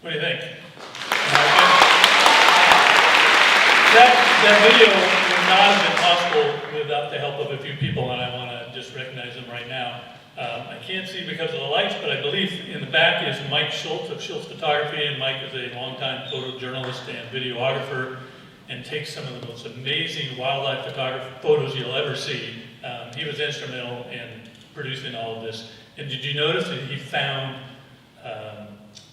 What do you think? That video would not have been possible without the help of a few people, and I want to just recognize them right now. I can't see because of the lights, but I believe in the back is Mike Schultz of Schultz Photography, and Mike is a longtime photojournalist and videographer and takes some of the most amazing wildlife photography photos you'll ever see. He was instrumental in producing all of this. And did you notice that he found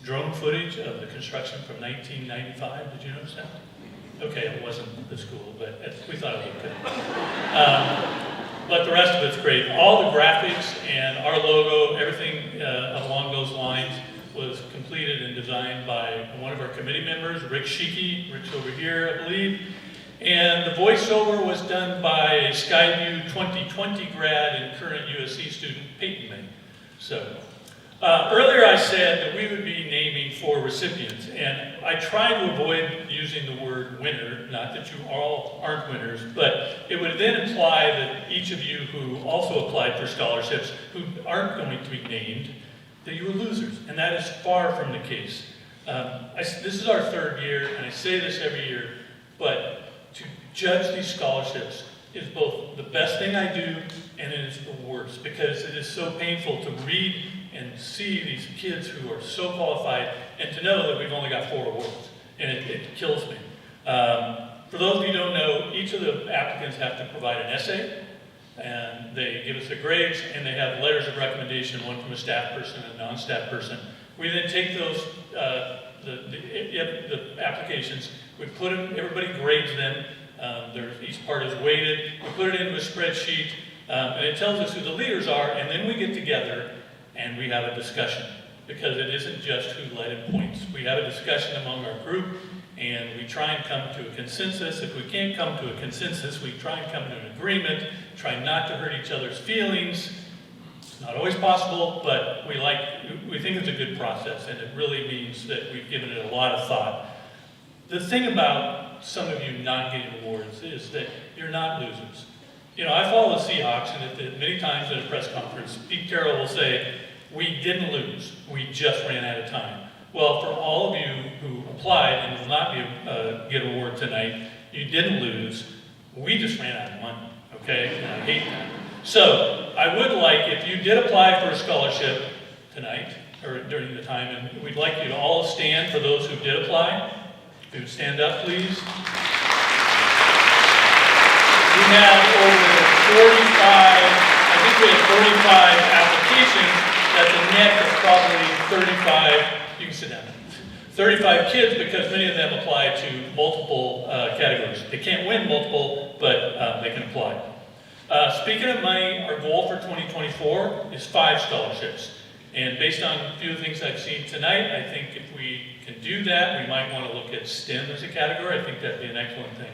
drone footage of the construction from 1995? Did you notice that? Okay, it wasn't this cool, but we thought it was good. But the rest of it's great. All the graphics and our logo, everything along those lines was completed and designed by one of our committee members, Rick Sheeky. Rick's over here, I believe. And the voiceover was done by a Skyview 2020 grad and current USC student, Peyton May. So, earlier I said that we would be naming 4 recipients, and I try to avoid using the word winner, not that you all aren't winners, but it would then imply that each of you who also applied for scholarships, who aren't going to be named, that you were losers, and that is far from the case. This is our 3rd year, and I say this every year, but to judge these scholarships is both the best thing I do, and it is the worst, because it is so painful to read and see these kids who are so qualified, and to know that we've only got 4 awards, and it kills me. For those of you who don't know, each of the applicants have to provide an essay, and they give us their grades, and they have letters of recommendation, one from a staff person and a non-staff person. We then take those, the applications, we put them, everybody grades them, each part is weighted, we put it into a spreadsheet, and it tells us who the leaders are, and then we get together and we have a discussion, because it isn't just who led in points. We have a discussion among our group, and we try and come to a consensus. If we can't come to a consensus, we try and come to an agreement, try not to hurt each other's feelings. It's not always possible, but we think it's a good process, and it really means that we've given it a lot of thought. The thing about some of you not getting awards is that you're not losers. You know, I follow the Seahawks, and many times at a press conference, Pete Carroll will say, "We didn't lose, we just ran out of time." Well, for all of you who applied and will not get an award tonight, you didn't lose, we just ran out of money, okay? And I hate that. So, I would like, if you did apply for a scholarship tonight, or during the time, and we'd like you to all stand for those who did apply. If you would stand up, please. We have over 45, I think we have 45 applications. That's a net of probably 35, you can sit down, 35 kids, because many of them apply to multiple categories. They can't win multiple, but they can apply. Speaking of money, our goal for 2024 is 5 scholarships. And based on a few things I've seen tonight, I think if we can do that, we might want to look at STEM as a category. I think that'd be an excellent thing.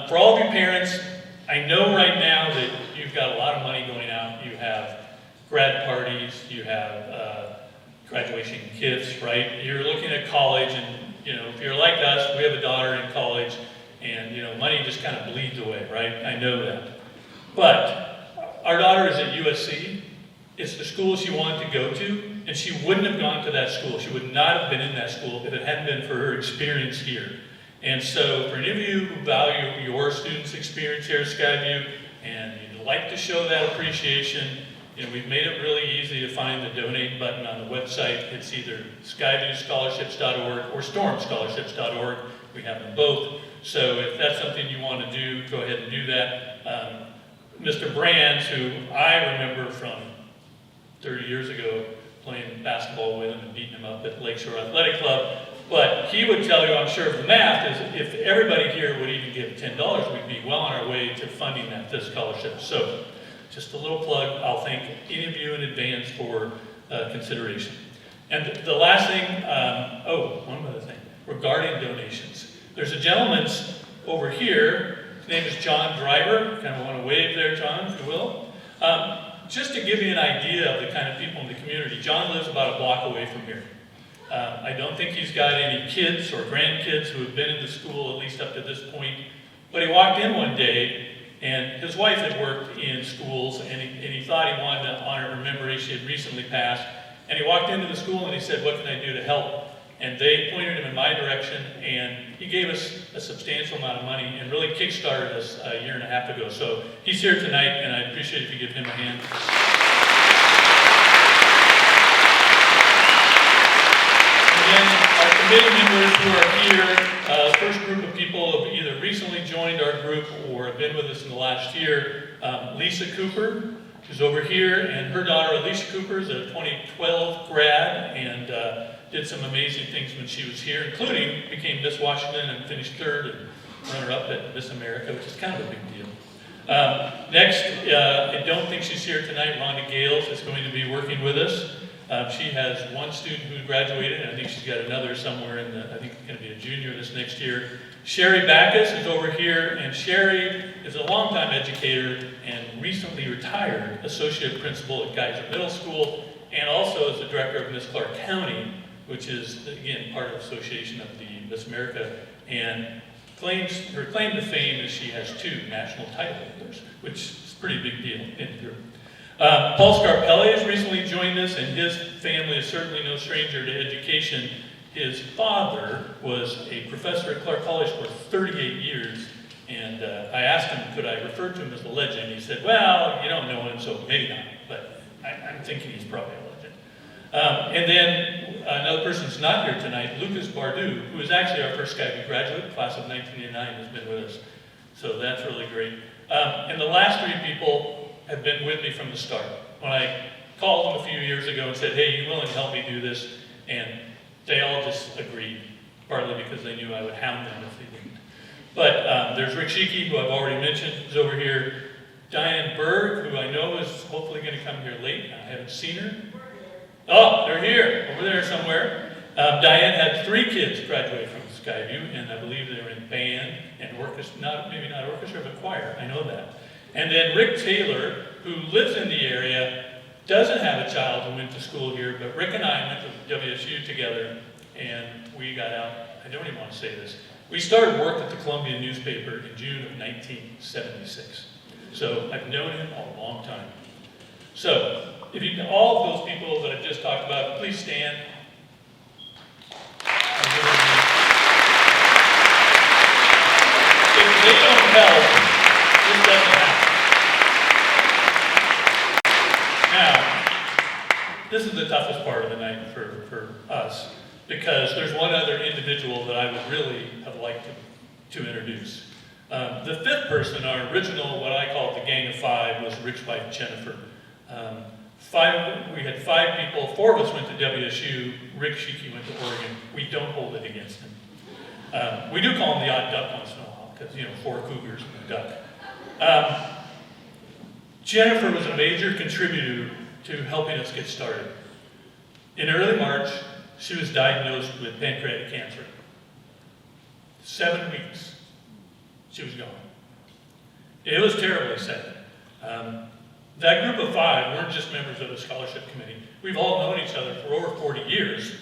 For all of you parents, I know right now that you've got a lot of money going out. You have grad parties, you have graduation gifts, right? You're looking at college, and if you're like us, we have a daughter in college, and money just kind of bleeds away, right? I know that. But our daughter is at USC. It's the school she wanted to go to, and she wouldn't have gone to that school. She would not have been in that school if it hadn't been for her experience here. And so for any of you who value your students' experience here at Skyview, and you'd like to show that appreciation, we've made it really easy to find the donate button on the website. It's either skyviewscholarships.org or stormscholarships.org. We have them both. So if that's something you want to do, go ahead and do that. Mr. Brands, who I remember from 30 years ago playing basketball with him and beating him up at Lakeshore Athletic Club, but he would tell you, I'm sure, of the math, is if everybody here would even give $10, we'd be well on our way to funding this scholarship. So, just a little plug. I'll thank any of you in advance for consideration. And the last thing, one other thing, regarding donations. There's a gentleman over here, his name is John Driver. Kind of want to wave there, John, if you will. Just to give you an idea of the kind of people in the community, John lives about a block away from here. I don't think he's got any kids or grandkids who have been in the school, at least up to this point. But he walked in one day, and his wife had worked in schools, and he thought he wanted to honor her memory. She had recently passed. And he walked into the school and he said, "What can I do to help?" and they pointed him in my direction, and he gave us a substantial amount of money and really kick-started us a year and a half ago. So he's here tonight, and I appreciate if you give him a hand. And then our committee members who are here, first group of people have either recently joined our group or have been with us in the last year. Lisa Cooper, who's over here, and her daughter Alicia Cooper is a 2012 grad and did some amazing things when she was here, including became Miss Washington and finished third and runner-up at Miss America, which is kind of a big deal. Next, I don't think she's here tonight. Rhonda Gales is going to be working with us. She has one student who graduated, and I think she's got another somewhere in the, I think it's going to be a junior this next year. Sherry Backus is over here, and Sherry is a longtime educator and recently retired associate principal at Geyser Middle School, and also is the director of Miss Clark County, which is, again, part of the Association of the Miss America, and her claim to fame is she has 2 national title holders, which is a pretty big deal in here. Paul Scarpelli has recently joined us, and his family is certainly no stranger to education. His father was a professor at Clark College for 38 years, and I asked him, could I refer to him as a legend? He said, well, you don't know him, so maybe not, but I'm thinking he's probably a legend. And then another person who's not here tonight, Lucas Bardou, who is actually our first Skyview graduate, class of 1989, has been with us. So that's really great. And the last 3 people have been with me from the start. When I called them a few years ago and said, hey, you willing to help me do this? And they all just agreed, partly because they knew I would hound them if they didn't. But there's Rick Sheeky, who I've already mentioned, who's over here. Diane Berg, who I know is hopefully going to come here late. I haven't seen her. Oh, they're here, over there somewhere. Diane had 3 kids graduate from Skyview, and I believe they were in band and orchestra, maybe not orchestra, but choir, I know that. And then Rick Taylor, who lives in the area, doesn't have a child who went to school here, but Rick and I went to WSU together, and we got out, I don't even want to say this, we started work at the Columbia newspaper in June of 1976. So I've known him a long time. So, if you can, all of those people that I've just talked about, please stand. If they don't help, this doesn't happen. Now, this is the toughest part of the night for us, because there's one other individual that I would really have liked to introduce. The 5th person, our original, what I call the Gang of 5, was Rick's wife, Jennifer. We had 5 people, 4 of us went to WSU, Rick Sheeky went to Oregon. We don't hold it against him. We do call him the odd duck once in a while, because, 4 cougars and a duck. Jennifer was a major contributor to helping us get started. In early March, she was diagnosed with pancreatic cancer. 7 weeks, she was gone. It was terribly sad. That group of 5 weren't just members of the scholarship committee. We've all known each other for over 40 years,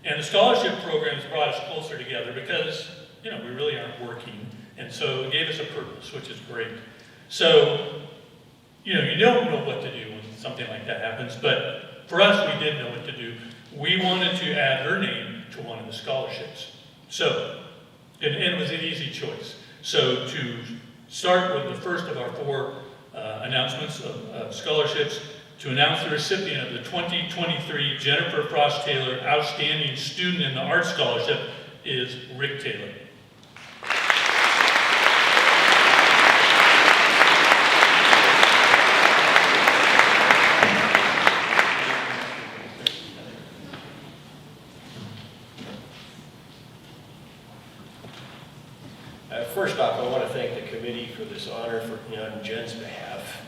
and the scholarship programs brought us closer together because, we really aren't working, and so it gave us a purpose, which is great. So, you don't know what to do when something like that happens, but for us, we did know what to do. We wanted to add her name to one of the scholarships. So, and it was an easy choice. So to start with the first of our 4 announcements of scholarships, to announce the recipient of the 2023 Jennifer Frost Taylor Outstanding Student in the Arts Scholarship is Rick Taylor. First off, I want to thank the committee for this honor on Jen's behalf.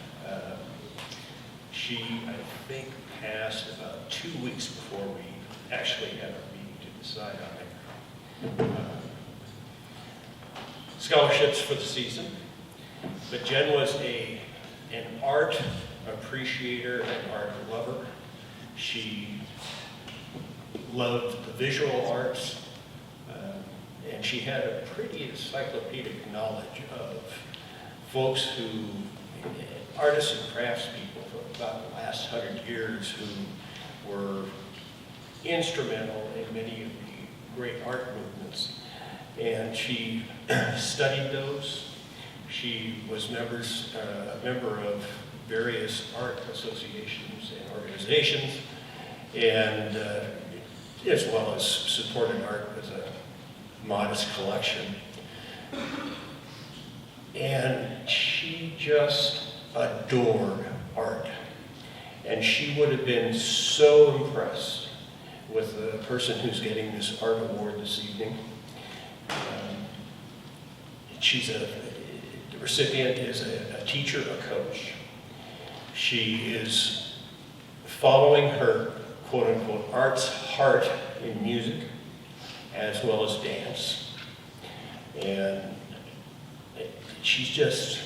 She, I think, passed about 2 weeks before we actually had our meeting to decide on it. Scholarships for the season. But Jen was an art appreciator and art lover. She loved the visual arts. And she had a pretty encyclopedic knowledge of folks who, artists and craftspeople for about the last 100 years who were instrumental in many of great art movements. And she studied those. She was a member of various art associations and organizations, and as well as supported art with a modest collection. And she just adored art. And she would have been so impressed with the person who's getting this art award this evening. The recipient is a teacher, a coach. She is following her quote-unquote arts heart in music as well as dance. And she's just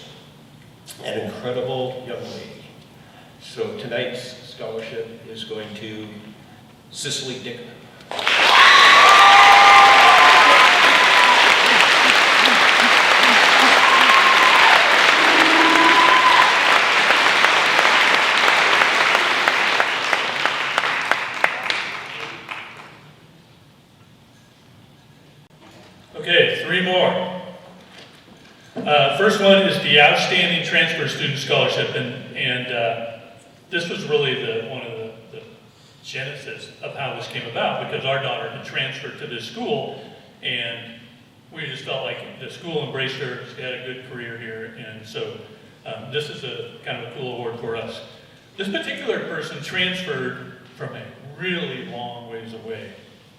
an incredible young lady. So tonight's scholarship is going to Cicely Dickman. Okay, three more. First one is the Outstanding Transfer Student Scholarship, and this was really one of the genesis of how this came about, because our daughter had transferred to this school, and we just felt like the school embraced her. She had a good career here, and so this is a kind of a cool award for us. This particular person transferred from a really long ways away.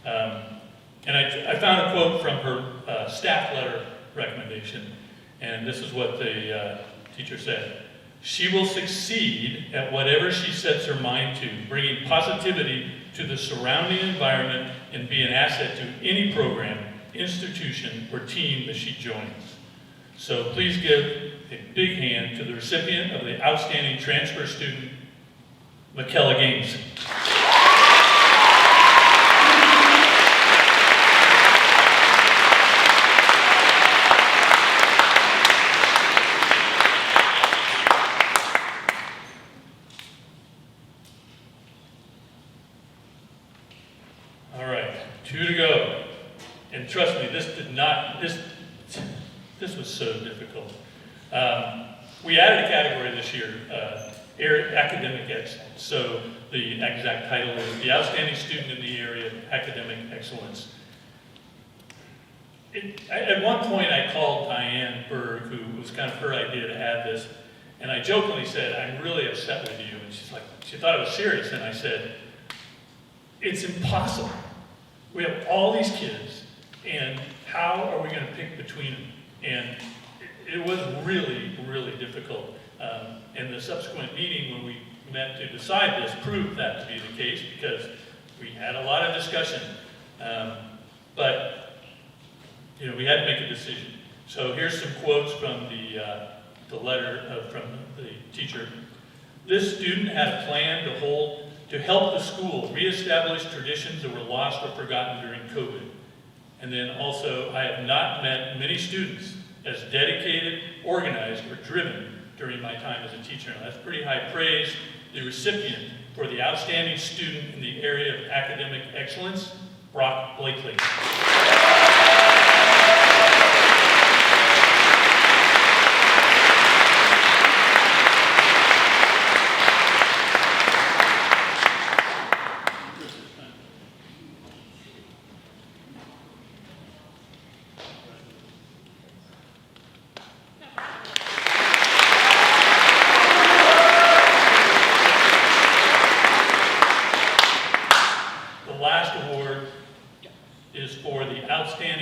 And I found a quote from her staff letter recommendation, and this is what the teacher said. "She will succeed at whatever she sets her mind to, bringing positivity to the surrounding environment and be an asset to any program, institution, or team that she joins." So please give a big hand to the recipient of the Outstanding Transfer Student, Michaela Gaines. Two to go. And trust me, this was so difficult. We added a category this year, academic excellence. So the exact title is the Outstanding Student in the Area of Academic Excellence. At one point I called Diane Berg, who was kind of her idea to add this, and I jokingly said, "I'm really upset with you." And she's like, she thought it was serious, and I said, "It's impossible. We have all these kids, and how are we going to pick between them?" And it was really, really difficult. And the subsequent meeting when we met to decide this proved that to be the case, because we had a lot of discussion. But we had to make a decision. So here's some quotes from the letter from the teacher. "This student had a plan to help the school reestablish traditions that were lost or forgotten during COVID. And then also, I have not met many students as dedicated, organized, or driven during my time as a teacher." Now, that's pretty high praise. The recipient for the Outstanding Student in the Area of Academic Excellence, Brock Blakely.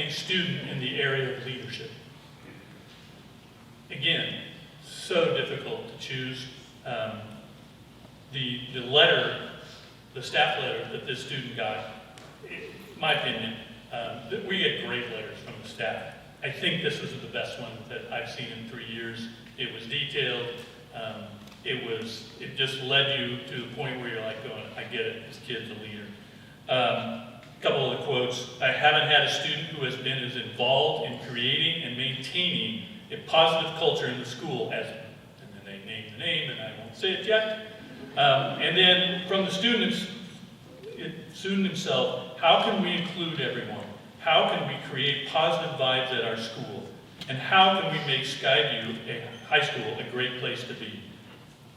Student in the area of leadership. Again, so difficult to choose. The letter, the staff letter that this student got, in my opinion, we get great letters from the staff. I think this was the best one that I've seen in 3 years. It was detailed. It just led you to the point where you're like going, I get it, this kid's a leader. Couple of the quotes. "I haven't had a student who has been as involved in creating and maintaining a positive culture in the school as," and then they name the name, and I won't say it yet. And then from the student himself, "How can we include everyone? How can we create positive vibes at our school? And how can we make Skyview High School a great place to be?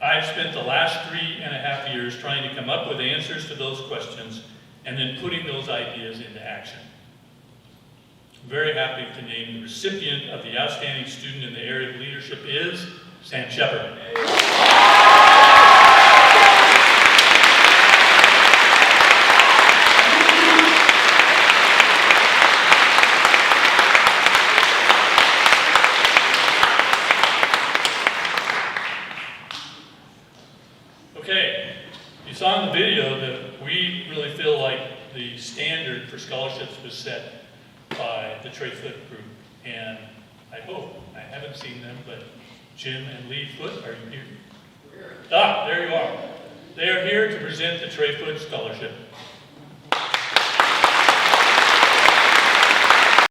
I've spent the last 3.5 years trying to come up with answers to those questions and then putting those ideas into action. I'm very happy to name the recipient of the Outstanding Student in the Area of Leadership is Sam Shepard. Okay, you saw in the video that we really feel like the standard for scholarships was set by the Trey Foote group. And I hope, I haven't seen them, but Jim and Lee Foote, are you here? Ah, there you are. They are here to present the Trey Foote Scholarship.